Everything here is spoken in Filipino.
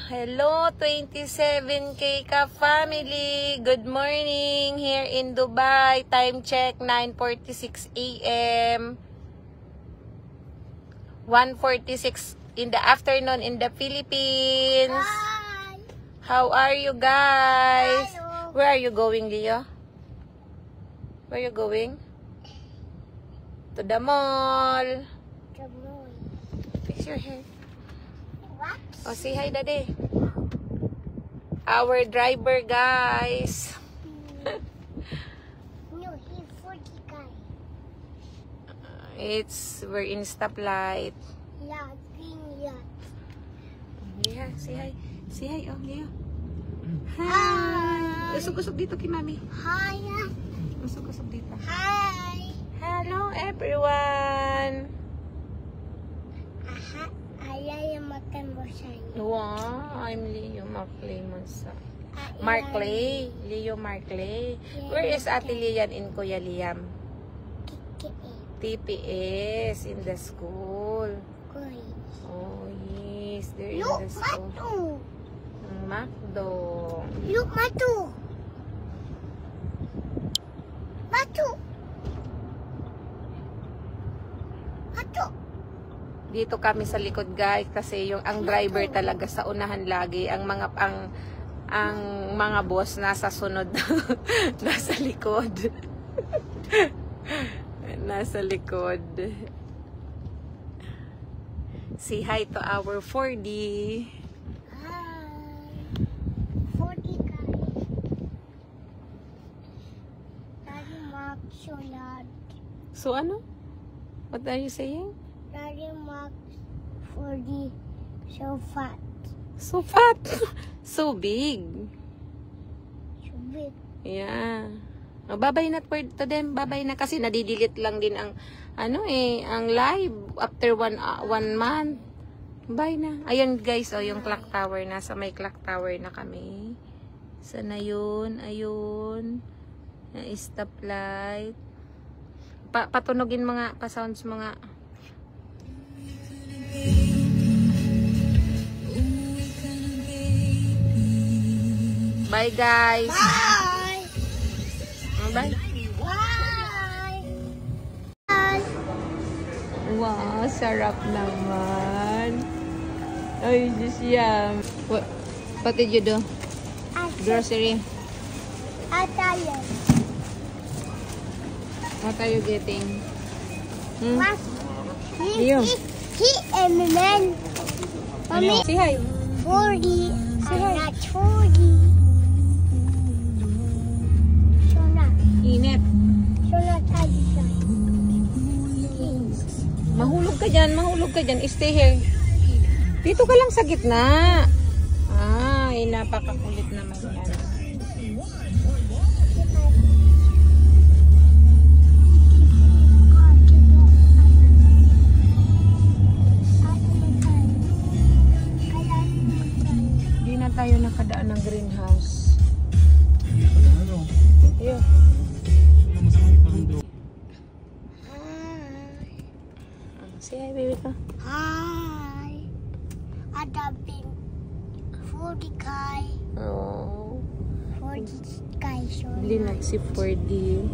Hello, 27K ka family. Good morning here in Dubai. Time check 9:46 a.m. 1:46 in the afternoon in the Philippines. Hi. How are you guys? Hello. Where are you going, Leo? Where are you going? To the mall. Fix your hair. What? Oh, say hi, Daddy. Our driver, guys. No, he's 40 guy. We're in stoplight. Yeah, green yacht. Leah, say hi. Say hi, oh, Leo. Hi. Usog-usog dito kay Mami. Hi. Usog-usog dito. Hi. Hello, everyone. Aha, ayay makan mo sa'yo. Wow, I'm Leo Markley Mansa. Markley. Leo Markley. Where is Ate Lian in Kuya Liam? TPS in the school. Oh, yes. They're in Look, the school. Matu. Macdo. Look, Matu. Matu. Matu. Dito kami sa likod, guys, kasi ang driver talaga sa unahan lagi, ang mga boss nasa sunod. Nasa likod. Nasa likod. Say hi to our 4D. Hi. 40 guy. Daddy Mark so large. So ano? What are you saying? Daddy Mark 40 so fat. So fat. So big. So big. Yeah. Oh, bye-bye na to them. Bye-bye na kasi nadidelete lang din ang ang live after one month. Bye na. Ayun guys, oh, yung clock tower. Nasa may clock tower na kami. Sana yun. Ayun. Stoplight. Patunogin mga pa-sounds mga. Bye guys. Bye. Bye. Bye. Bye. Wow, sarap naman. Ay, just yum. What did you do? Grocery. Italian. What are you getting? What? You. He and man. Mommy. Say hi. 40. Say hi. Not 40. Init. Mahulog ka dyan, mahulog ka dyan. Stay here. Dito ka lang sa gitna. Ay, napakakulit naman yan. Di na tayo nakadaan ng greenhouse. Ayun. Say hi, baby ko. Hi. Adapting 40 guy. Oh. 40 guy. Bili na si 4D.